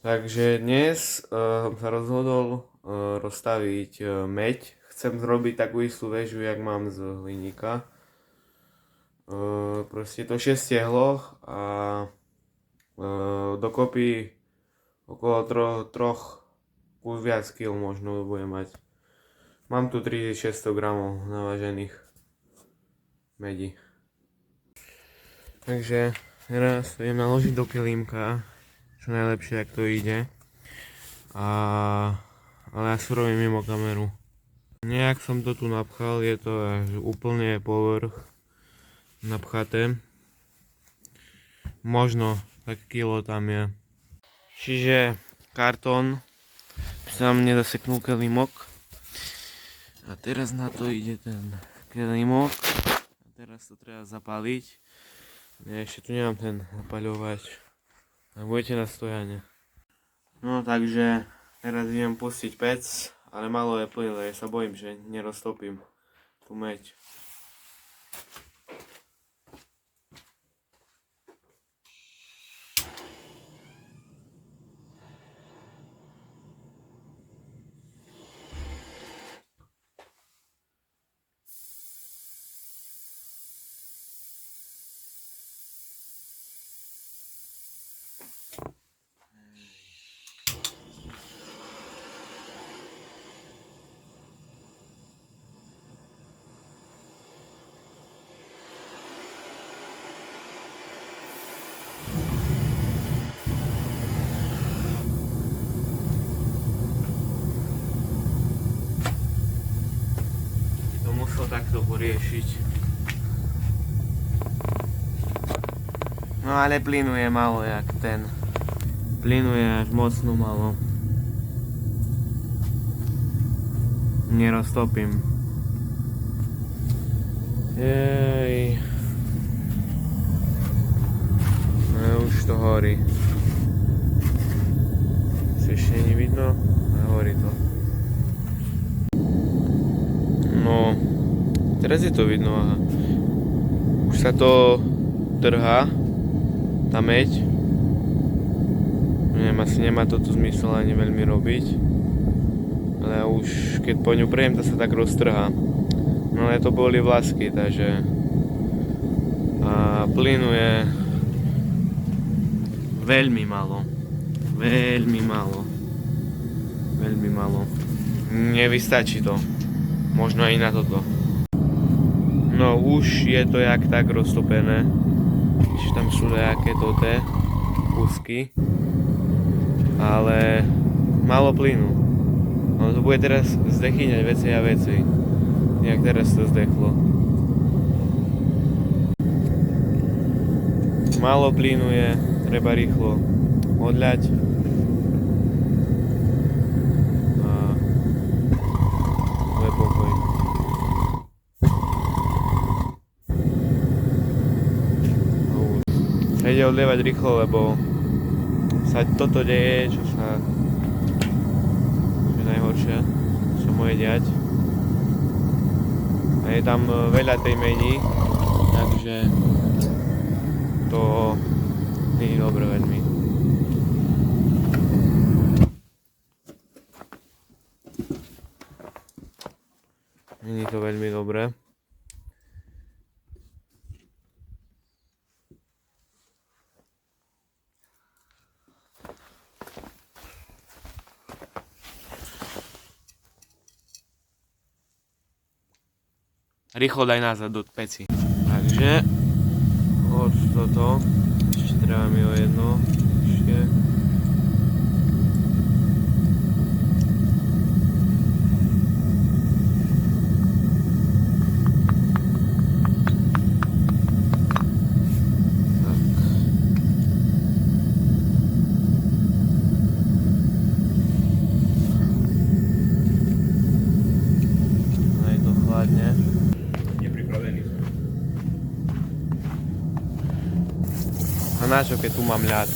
Takže dnes som sa rozhodol rozstaviť meď. Chcem zrobiť takú istú väžu, jak mám z hliníka. Proste to 6 stehloh a dokopy okolo troch viac kil možno bude mať. Mám tu 3600 gramov navážených medí. Takže teraz idem naložiť do kilímka, čo najlepšie, ak to ide. Ale ja surovím mimo kameru. Nejak som to tu napchal, je to až úplne povrch napchaté. Možno tak kilo tam je. Čiže kartón, tam nezaseknul kelímok. A teraz na to ide ten kelímok. A teraz to treba zapáliť. Ja ešte tu nemám ten zapaľovač. A budete na stojane. No takže teraz idem pustiť pec, ale malo je plynulé, ja sa bojím, že neroztopím tú meď. Musel takto poriešiť. No ale plynu je malo jak ten. Plynu je až mocno malo. Neroztopím. Jej. No už to horí. Ešte nie vidno, ale horí to. No, teraz je to vidno, aha. Už sa to trhá, tá meď. Neviem, asi nemá to tu zmysel ani veľmi robiť. Ale už keď po ňu prejem, to sa tak roztrhá. No ale to boli vlásky, takže... A plynu je... veľmi málo. Veľmi málo. Veľmi málo. Nevystačí to. Možno aj na toto. No už je to jak tak roztopené. Čiže tam sú nejaké toté kúsky. Ale málo plynu. No to bude teraz zdechyňať veci a veci. Jak teraz to zdechlo. Málo plynu je, treba rýchlo odľať. Ide odlievať rýchlo, lebo sa toto deje, čo je najhoršie, čo môže diať. A je tam veľa tej mení, takže to nie je dobré veľmi. Nie je to veľmi dobré. Rýchlo daj nazad do peci. Takže od toto ešte treba mi o jedno ešte. Tak. Aj to chladne. A načo, keď tu mám ľad?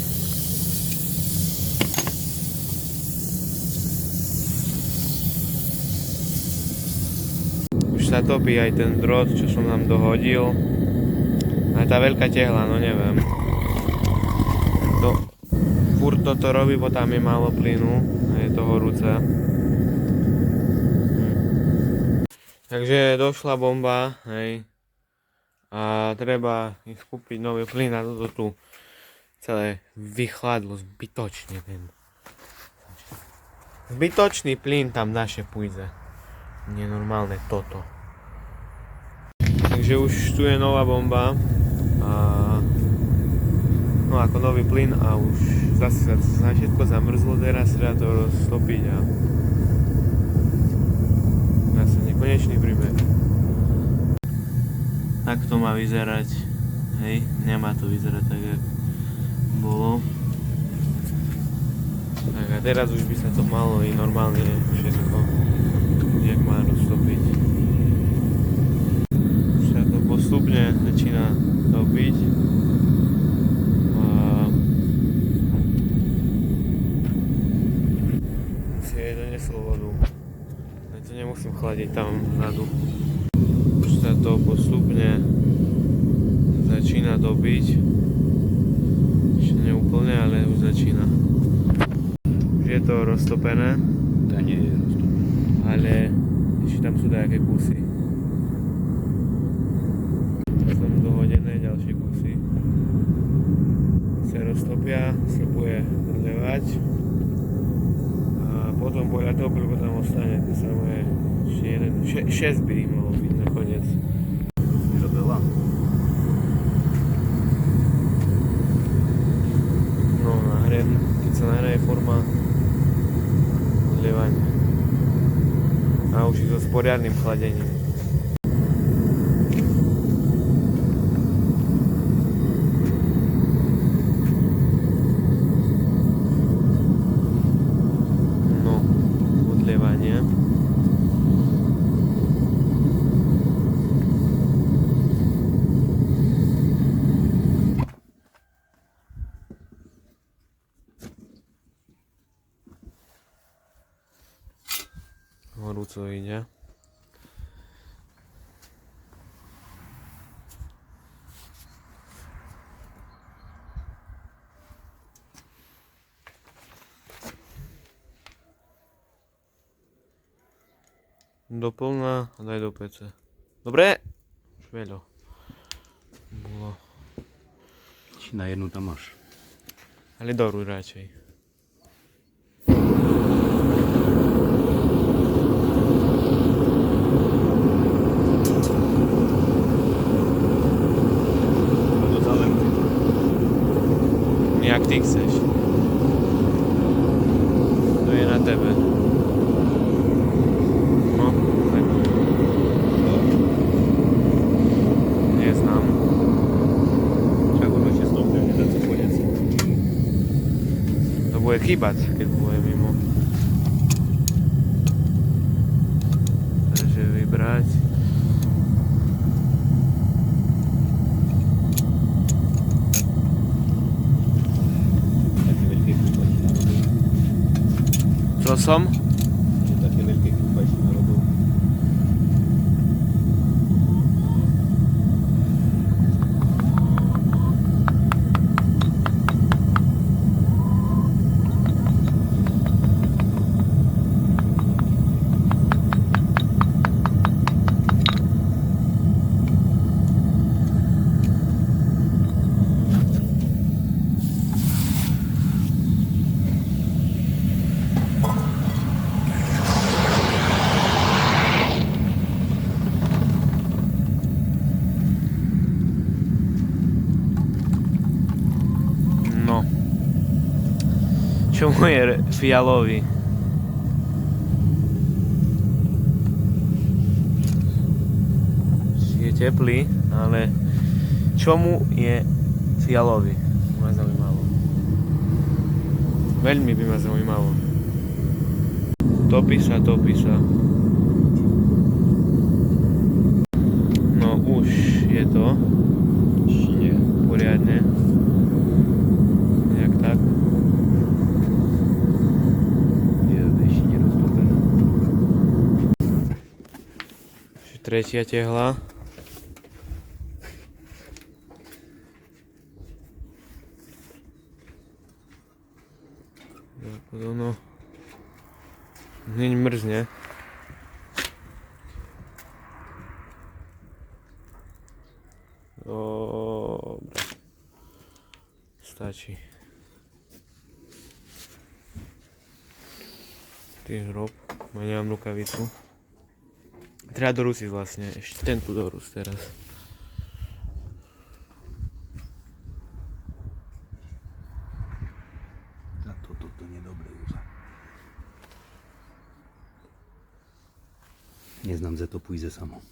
Už sa topí aj ten drôt, čo som nám dohodil. Aj tá veľká tehla, no neviem. To furt toto robí, bo tam je málo plynu a je to horúce. Takže došla bomba, hej. A treba ich kúpiť nový plyn a toto tu celé vychladlo zbytočne ten. Zbytočný plyn tam naše pújde. Nenormálne toto. Takže už tu je nová bomba. A no ako nový plyn a už zase sa všetko zamrzlo, teraz treba to roztopiť a zase nekonečný príbeh. Tak to má vyzerať, hej, nemá to vyzerať tak, jak bolo. Tak a teraz už by sa to malo i normálne všetko, jak má roztopiť. Už sa to postupne začína topiť. Vodu. Ja to nemusím chladiť tam vzadu. Už sa to postupne začína topiť. Ešte neúplne, ale už začína. Už je to roztopené. To nie je roztopené. Ale ešte tam sú nejaké kusy. Som dohodené ďalšie kusy. Sa roztopia, sa bude odlevať. Potom podľa toho, koľko tam ostane, to samé, ešte jeden, 6 by ich mohlo byť nakoniec. Vyrobila? No, keď sa nahraje forma odlievania. A už je to s poriadnym chladením. Horúco ide. Doplná a daj do pece. Dobre? Šveľo. Bolo. Či na jednu tam máš? Ale doru radšej. Jak ty chceš. To je na tebe. No, tak. Neznám. Čak ono ešte stopne, nedá to koniec. To bude chýbať, keď bude mimo. Takže vybrať. Co som? Že také veľké kúpači narobil. Čomu je fialový? Je teplý, ale čomu je fialový? Ma zaujímalo. Veľmi by ma zaujímalo. Topí sa, topí sa. No už je to. Nie. Poriadne. Jak tak? Tretia tehla. Tak ono hneď mrzne. Dobre. Stačí. Ty hrob, ja nemám rukavicu. Treba dorusiť vlastne, ešte ten tu dorus teraz. A toto nie dobre Józa. Neznám, že to pôjde samo.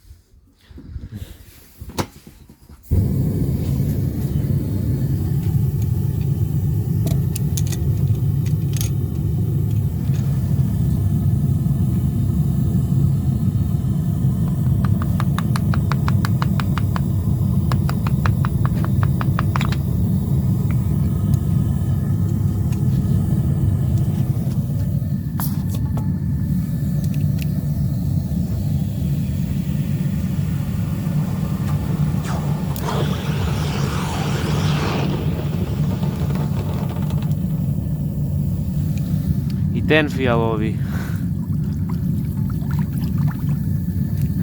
Ten fialový.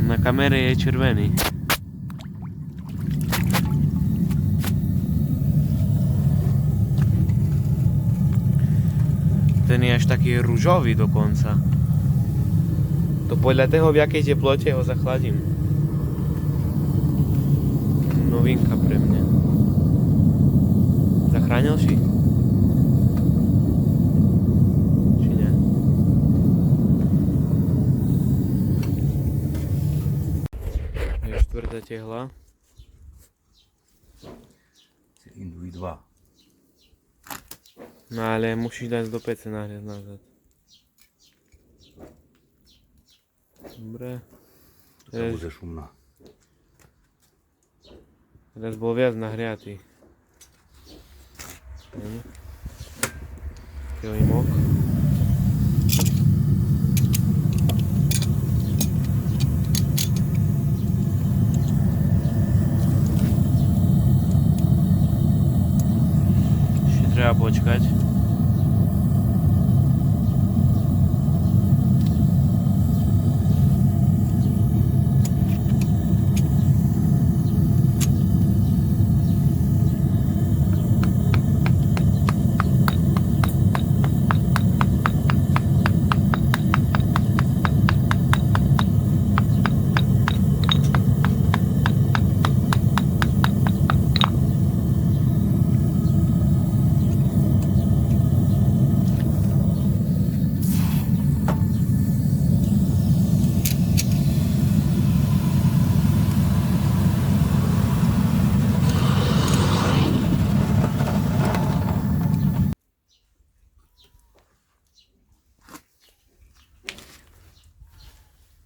Na kamere je červený. Ten je až taký ružový dokonca. To podľa toho, v jakej teplote ho zachladím. Novinka pre mňa. Zachránil si? Štvrtá tehla. Induj 2. No ale musíš dať do pece nahriať nazad. Dobre. To bude šumná. Teraz bol viac nahriatý. Kilimok. Treba počkať.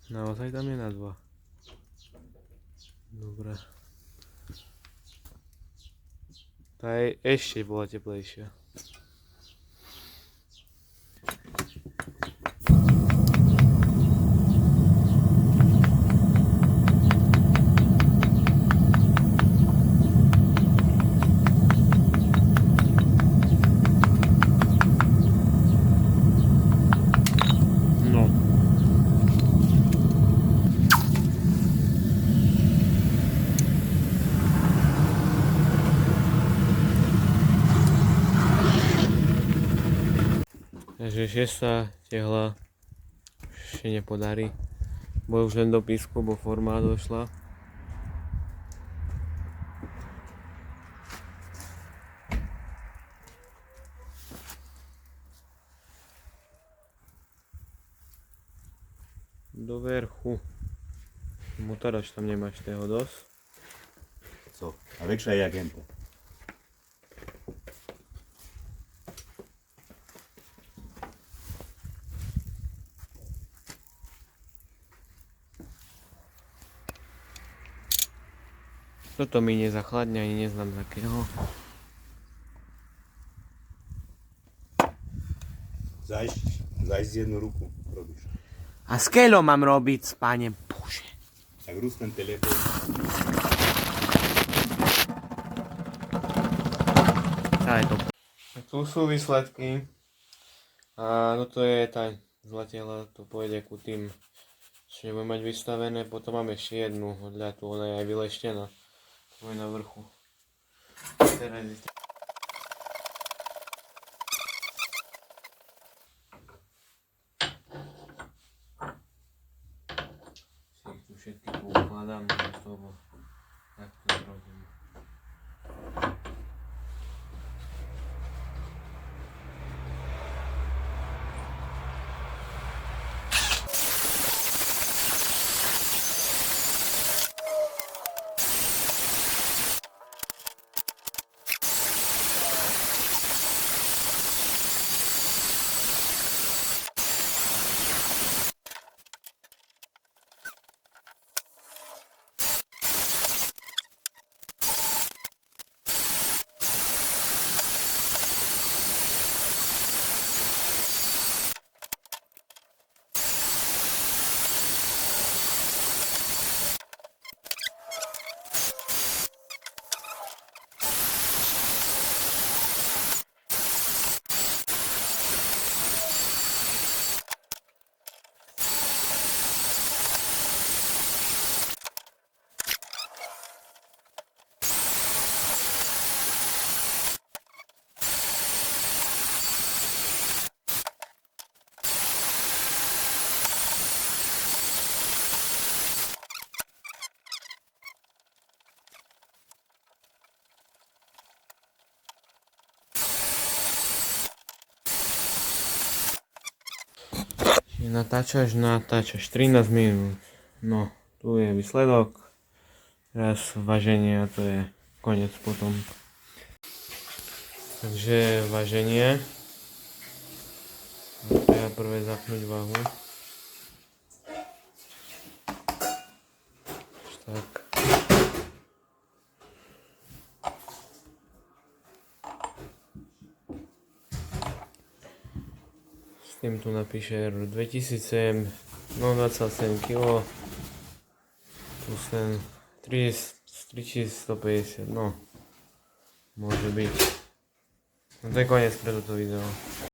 Naozaj tam je na 2. Dobre. Tá je ešte bola teplejšia. Takže 6. tehla ešte nepodarí. Bo už len do písku, bo forma došla. Do verchu. Motora, že tam nemáš toho dosť. Co? A väčšia je agenta. Toto mi nezachladne, ani neznám z akého. Zajsť jednu ruku robíš. A s keľou mám robiť, Pane Bože. Tak rús ten telefón. Celé to. Tu sú výsledky. A no to je tá zlatiaľa, to pôjde ku tým, čo nebudeme mať vystavené. Potom máme ešte jednu odľatú, ona je aj vyleštená. To je na vrchu. Teraz je si ich tu všetky poukladám, lebo tak to zrobím. Natáčaš 13 minút. No, tu je výsledok. Teraz váženie a to je koniec potom. Takže váženie. Treba prvé zapnúť váhu. Tak. S tým tu napíše 2007, no 27 kg. Plus ten 3150, no. Môže byť. No to je koniec pre toto video.